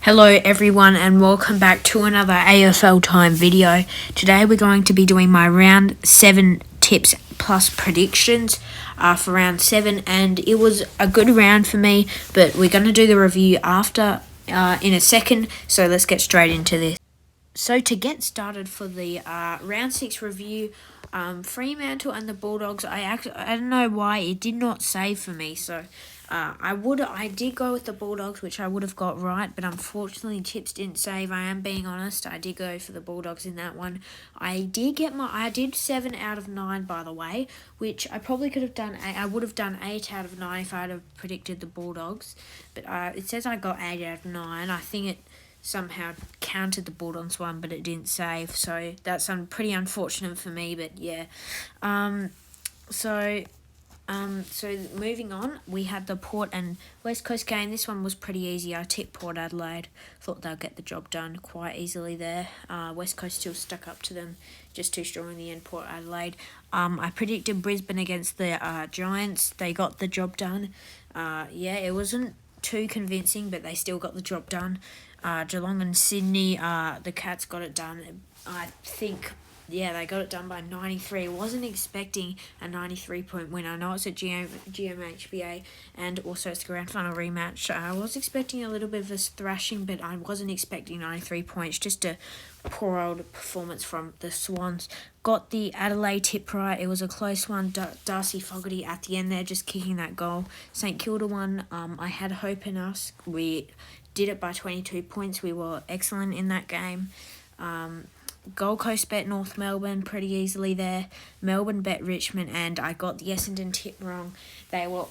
Hello everyone and welcome back to another AFL time video. Today we're going to be doing my round 7 tips plus predictions for round 7, and it was a good round for me, but we're going to do the review after in a second, so let's get straight into this. So to get started for the round 6 review, Fremantle and the Bulldogs, I don't know why it did not save for me, so I did go with the Bulldogs, which I would have got right, but unfortunately tips didn't save. I am being honest, I did go for the Bulldogs in that one. I did 7 out of 9, by the way, which I probably could have done. I would have done 8 out of 9 if I had have predicted the Bulldogs, but it says I got 8 out of 9. I think it somehow counted the Bulldogs one, but it didn't save, so that's pretty unfortunate for me, but yeah. So moving on, we had the Port and West Coast game. This one was pretty easy. I tipped Port Adelaide. Thought they'll get the job done quite easily there. West Coast still stuck up to them, just too strong in the end, Port Adelaide. I predicted Brisbane against the Giants. They got the job done. It wasn't too convincing, but they still got the job done. Geelong and Sydney, the Cats got it done. I think, they got it done by 93. Wasn't expecting a 93-point win. I know it's a GMHBA, and also it's the grand final rematch. I was expecting a little bit of a thrashing, but I wasn't expecting 93 points. Just a poor old performance from the Swans. Got the Adelaide tip right. It was a close one. Darcy Fogarty at the end there, just kicking that goal. St Kilda one, I had hope in us. We did it by 22 points. We were excellent in that game. Gold Coast bet North Melbourne pretty easily there. Melbourne bet Richmond, and I got the Essendon tip wrong. They were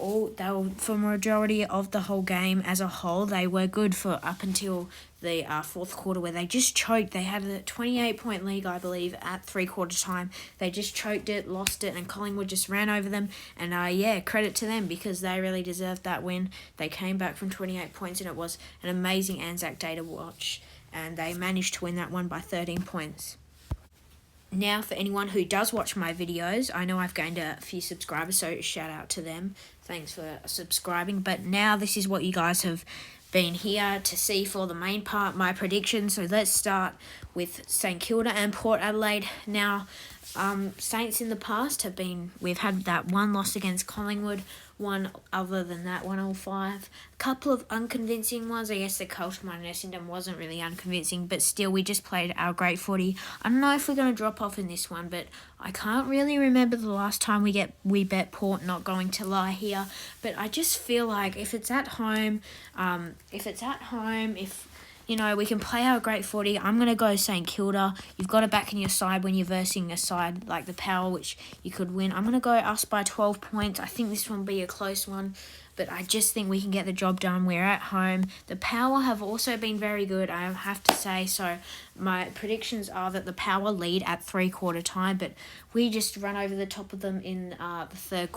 for majority of the whole game as a whole. They were good for up until the fourth quarter, where they just choked. They had a 28-point lead, I believe, at 3/4 time. They just choked it, lost it, and Collingwood just ran over them. And credit to them, because they really deserved that win. They came back from 28 points, and it was an amazing Anzac Day to watch. And they managed to win that one by 13 points. Now, for anyone who does watch my videos, I know I've gained a few subscribers, so shout out to them. Thanks for subscribing. But now this is what you guys have been here to see for the main part, my predictions. So let's start with St Kilda and Port Adelaide. Now, Saints in the past we've had that one loss against Collingwood, one other than that, 105. A couple of unconvincing ones. I guess the Carlton one in Essendon wasn't really unconvincing, but still, we just played our great footy. I don't know if we're going to drop off in this one, but I can't really remember the last time we bet Port, not going to lie here. But I just feel like if it's at home, we can play our great footy. I'm going to go St Kilda. You've got to back in your side when you're versing a side like the Power, which you could win. I'm going to go us by 12 points. I think this one will be a close one, but I just think we can get the job done. We're at home. The Power have also been very good, I have to say. So my predictions are that the Power lead at 3/4 time, but we just run over the top of them in the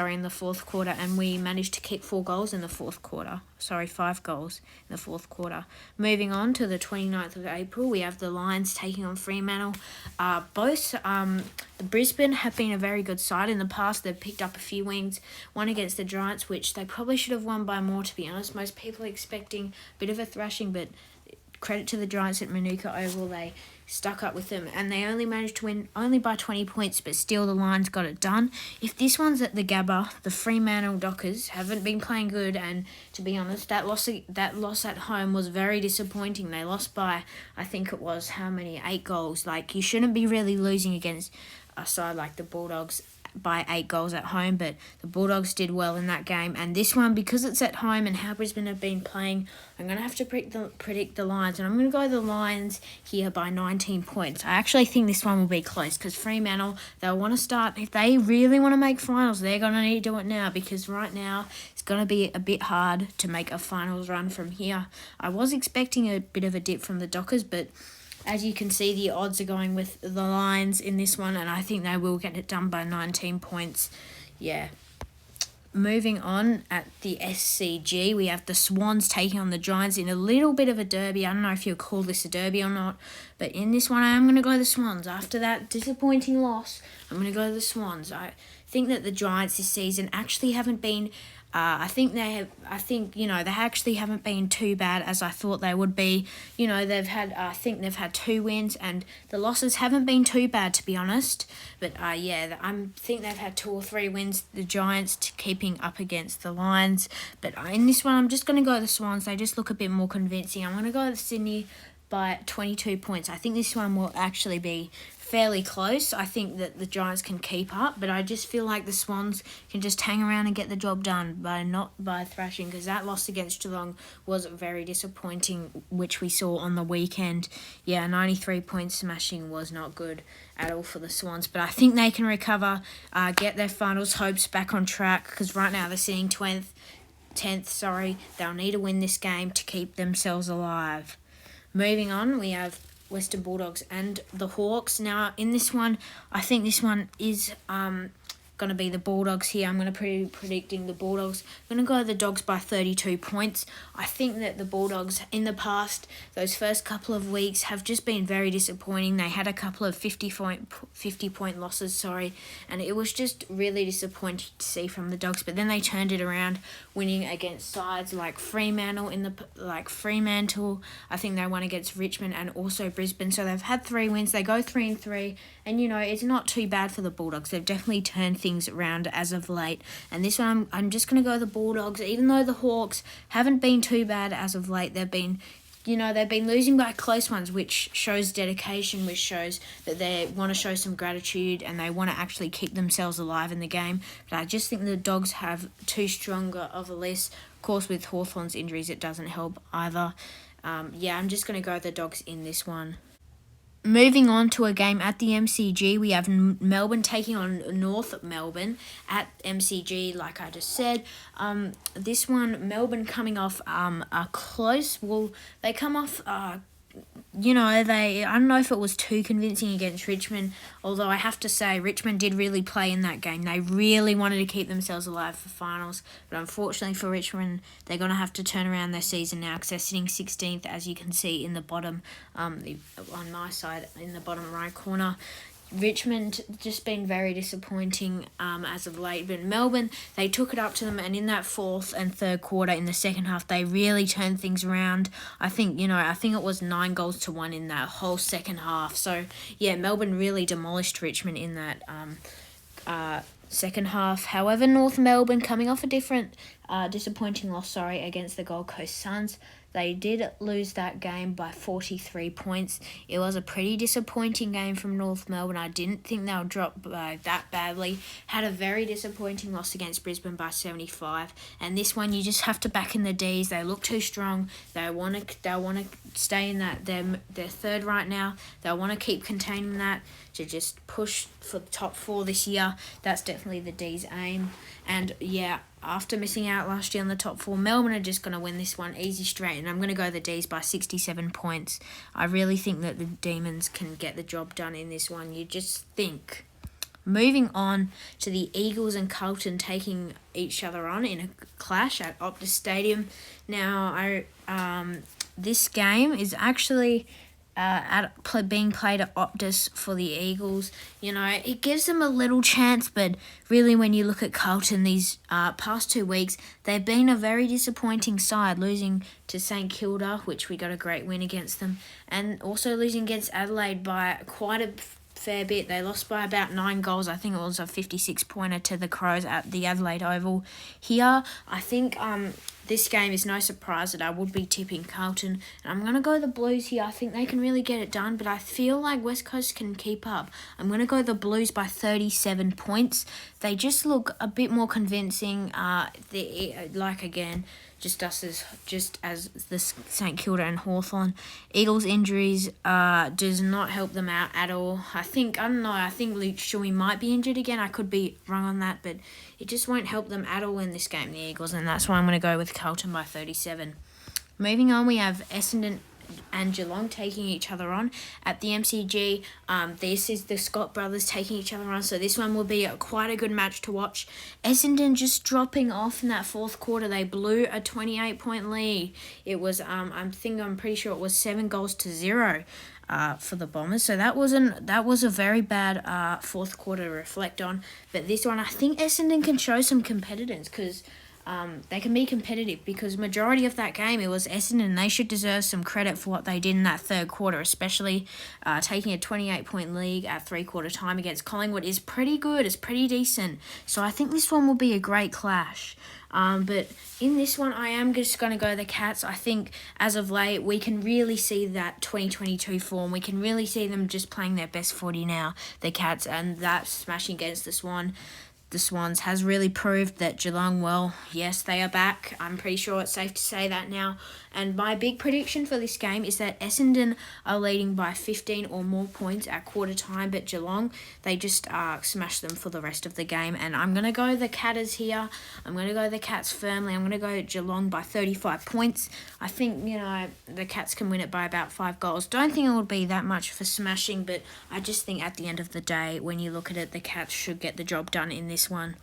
in the fourth quarter, and we managed to kick 4 goals in the fourth quarter. 5 goals in the fourth quarter. Moving on to the 29th of April, we have the Lions taking on Fremantle. The Brisbane have been a very good side in the past. They've picked up a few wins. One against the Giants, which they probably should have won by more, to be honest. Most people are expecting a bit of a thrashing, but credit to the Giants at Manuka Oval. They stuck up with them, and they only managed to win only by 20 points, but still the Lions got it done. If this one's at the Gabba, the Fremantle Dockers haven't been playing good, and to be honest, that loss at home was very disappointing. They lost by, I think it was, 8 goals. You shouldn't be really losing against a side like the Bulldogs by 8 goals at home, but the Bulldogs did well in that game. And this one, because it's at home and how Brisbane have been playing, I'm going to have to predict the Lions, and I'm going to go the Lions here by 19 points. I actually think this one will be close, because Fremantle, they'll want to start, if they really want to make finals, they're going to need to do it now, because right now it's going to be a bit hard to make a finals run from here. I was expecting a bit of a dip from the Dockers, but as you can see, the odds are going with the Lions in this one, and I think they will get it done by 19 points. Yeah. Moving on, at the SCG, we have the Swans taking on the Giants in a little bit of a derby. I don't know if you'll call this a derby or not, but in this one, I am going to go the Swans. After that disappointing loss, I'm going to go the Swans. I think that the Giants this season actually haven't been I think they actually haven't been too bad as I thought they would be. I think they've had 2 wins, and the losses haven't been too bad, to be honest. But I think they've had 2 or 3 wins. The Giants keeping up against the Lions, but in this one, I'm just going to go the Swans. They just look a bit more convincing. I'm going to go the Sydney by 22 points. I think this one will actually be fairly close. I think that the Giants can keep up, but I just feel like the Swans can just hang around and get the job done not by thrashing, because that loss against Geelong was very disappointing, which we saw on the weekend. 93 points smashing was not good at all for the Swans, but I think they can recover, get their finals hopes back on track, because right now they're sitting 10th. They'll need to win this game to keep themselves alive. Moving on, we have Western Bulldogs and the Hawks. Now, in this one, I think this one is going to be the Bulldogs here. I'm going to be predicting the Bulldogs. I'm going to go the Dogs by 32 points. I think that the Bulldogs in the past, those first couple of weeks, have just been very disappointing. They had a couple of 50-point losses, and it was just really disappointing to see from the Dogs. But then they turned it around, winning against sides like Fremantle. I think they won against Richmond and also Brisbane. So they've had 3 wins. They go 3-3. And, it's not too bad for the Bulldogs. They've definitely turned things around as of late. And this one, I'm just going to go the Bulldogs. Even though the Hawks haven't been too bad as of late, they've been losing by close ones, which shows dedication, which shows that they want to show some gratitude and they want to actually keep themselves alive in the game. But I just think the Dogs have too stronger of a list. Of course, with Hawthorn's injuries, it doesn't help either. I'm just going to go the Dogs in this one. Moving on to a game at the MCG, we have Melbourne taking on North Melbourne at MCG, like I just said. This one, Melbourne coming off a close. Well, they come off, I don't know if it was too convincing against Richmond, although I have to say Richmond did really play in that game. They really wanted to keep themselves alive for finals, but unfortunately for Richmond, they're going to have to turn around their season now because they're sitting 16th, as you can see in the bottom, on my side, in the bottom right corner. Richmond just been very disappointing as of late, but Melbourne, they took it up to them, and in that 4th and 3rd quarter in the second half, they really turned things around. I think it was 9 goals to 1 in that whole second half. So Melbourne really demolished Richmond in that second half. However, North Melbourne coming off a different disappointing loss, against the Gold Coast Suns. They did lose that game by 43 points. It was a pretty disappointing game from North Melbourne. I didn't think they would drop by that badly. Had a very disappointing loss against Brisbane by 75. And this one, you just have to back in the Ds. They look too strong. They want to stay in that. They're 3rd right now. They want to keep containing that to just push for the top 4 this year. That's definitely the D's aim. And after missing out last year on the top 4, Melbourne are just going to win this one easy straight, and I'm going to go the D's by 67 points. I really think that the Demons can get the job done in this one. You just think. Moving on to the Eagles and Carlton taking each other on in a clash at Optus Stadium. Now, this game is actually being played at Optus for the Eagles. It gives them a little chance, but really when you look at Carlton these past 2 weeks, they've been a very disappointing side, losing to St Kilda, which we got a great win against them, and also losing against Adelaide by quite a fair bit. They lost by about 9 goals. I think it was a 56-pointer to the Crows at the Adelaide Oval. Here, I think this game is no surprise that I would be tipping Carlton. And I'm going to go the Blues here. I think they can really get it done, but I feel like West Coast can keep up. I'm going to go the Blues by 37 points. They just look a bit more convincing. Just as the St Kilda and Hawthorn. Eagles injuries does not help them out at all. I think Luke Shuey might be injured again. I could be wrong on that, but it just won't help them at all in this game, the Eagles, and that's why I'm going to go with Carlton by 37. Moving on, we have Essendon and Geelong taking each other on at the MCG. This is the Scott brothers taking each other on, so this one will be quite a good match to watch. Essendon just dropping off in that 4th quarter. They blew a 28-point lead. It was I'm pretty sure it was 7 goals to 0 for the Bombers. So that was a very bad 4th quarter to reflect on. But this one, I think Essendon can show some competitors because they can be competitive, because majority of that game it was Essendon. They should deserve some credit for what they did in that third quarter, especially taking a 28-point lead at three-quarter time against Collingwood is pretty good. It's pretty decent. So I think this one will be a great clash. But in this one, I am just going to go the Cats. I think as of late, we can really see that 2022 form. We can really see them just playing their best footy now, the Cats, and that smashing against the Swans has really proved that Geelong, well, yes, they are back. I'm pretty sure it's safe to say that now. And my big prediction for this game is that Essendon are leading by 15 or more points at quarter time, but Geelong, they just smash them for the rest of the game. And I'm going to go the Catters here. I'm going to go the Cats firmly. I'm going to go Geelong by 35 points. I think, the Cats can win it by about 5 goals. Don't think it would be that much for smashing, but I just think at the end of the day, when you look at it, the Cats should get the job done in this one.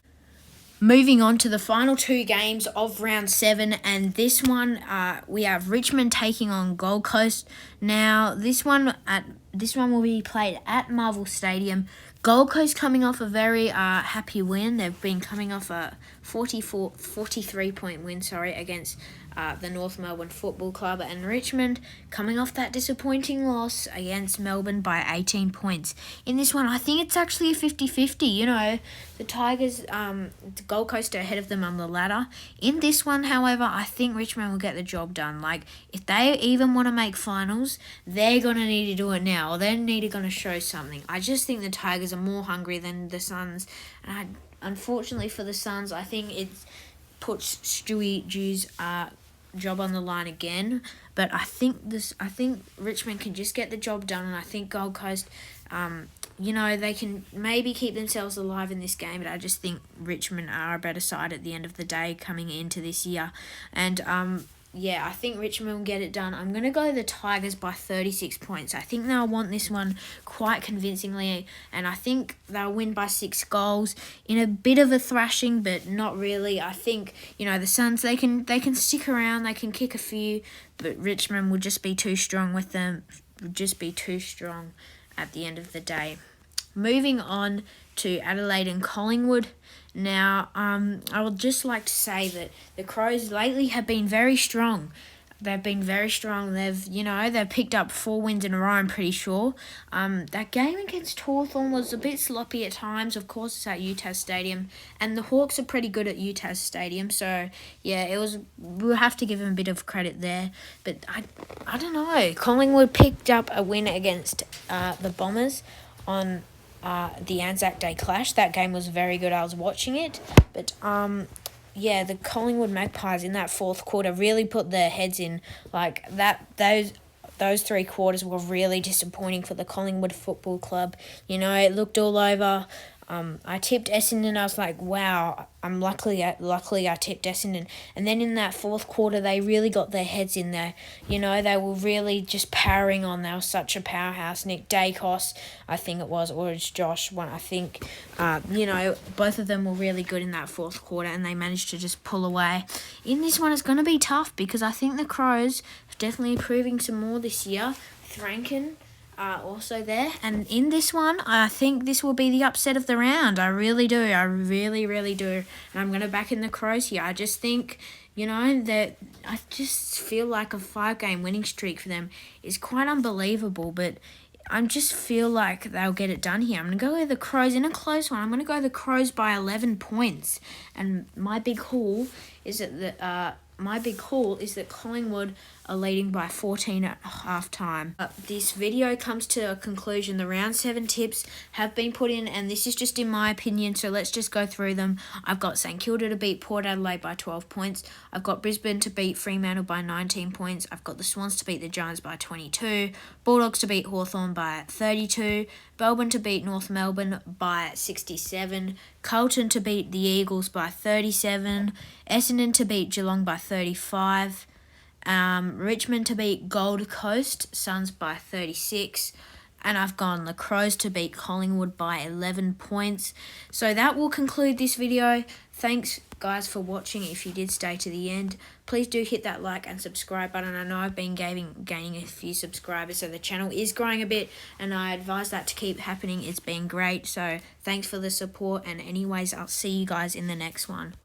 Moving on to the final 2 games of round 7, and this one we have Richmond taking on Gold Coast. Now this one will be played at Marvel Stadium. Gold Coast coming off a very happy win. They've been coming off a 43-point win, against the North Melbourne Football Club, and Richmond coming off that disappointing loss against Melbourne by 18 points. In this one, I think it's actually a 50-50. The Tigers, the Gold Coast are ahead of them on the ladder. In this one, however, I think Richmond will get the job done. Like, if they even want to make finals, they're going to need to do it now, or they're going to show something. I just think the Tigers are more hungry than the Suns, and unfortunately for the Suns, I think it puts Stewie Dew's job on the line again. But I think Richmond can just get the job done, and I think Gold Coast, they can maybe keep themselves alive in this game, but I just think Richmond are a better side at the end of the day coming into this year. And I think Richmond will get it done. I'm going to go the Tigers by 36 points. I think they'll want this one quite convincingly, and I think they'll win by 6 goals in a bit of a thrashing, but not really. I think, the Suns, they can stick around, they can kick a few, but Richmond will just be too strong with them, at the end of the day. Moving on to Adelaide and Collingwood. Now, I would just like to say that the Crows lately have been very strong. They've been very strong. They've picked up 4 wins in a row, I'm pretty sure. That game against Hawthorn was a bit sloppy at times. Of course, it's at UTAS Stadium, and the Hawks are pretty good at UTAS Stadium. So, we'll have to give them a bit of credit there. But I don't know. Collingwood picked up a win against the Bombers on the Anzac Day clash. That game was very good. I was watching it, but the Collingwood Magpies in that fourth quarter really put their heads in. Like that, those 3 quarters were really disappointing for the Collingwood Football Club. It looked all over. I tipped Essendon. I was like, wow, I'm luckily I tipped Essendon. And then in that fourth quarter, they really got their heads in there. They were really just powering on. They were such a powerhouse. Nick Dacos, I think it was, or it's Josh. I think, both of them were really good in that fourth quarter, and they managed to just pull away. In this one, it's going to be tough because I think the Crows are definitely improving some more this year. Rankin also there, and in this one I think this will be the upset of the round. I really do. I really, really do. And I'm going to back in the Crows here. I just think, that I just feel like a 5-game winning streak for them is quite unbelievable, but I just feel like they'll get it done here. I'm going to go with the Crows in a close one. I'm going to go the Crows by 11 points, and my big haul is that Collingwood are leading by 14 at half-time. This video comes to a conclusion. The round 7 tips have been put in, and this is just in my opinion, so let's just go through them. I've got St Kilda to beat Port Adelaide by 12 points. I've got Brisbane to beat Fremantle by 19 points. I've got the Swans to beat the Giants by 22. Bulldogs to beat Hawthorn by 32. Melbourne to beat North Melbourne by 67. Carlton to beat the Eagles by 37. Essendon to beat Geelong by 35. Richmond to beat Gold Coast Suns by 36. And I've gone the Crows to beat Collingwood by 11 points. So that will conclude this video. Thanks, guys, for watching. If you did stay to the end, please do hit that like and subscribe button. I know I've been gaining a few subscribers, so the channel is growing a bit, and I advise that to keep happening. It's been great. So thanks for the support, and anyways, I'll see you guys in the next one.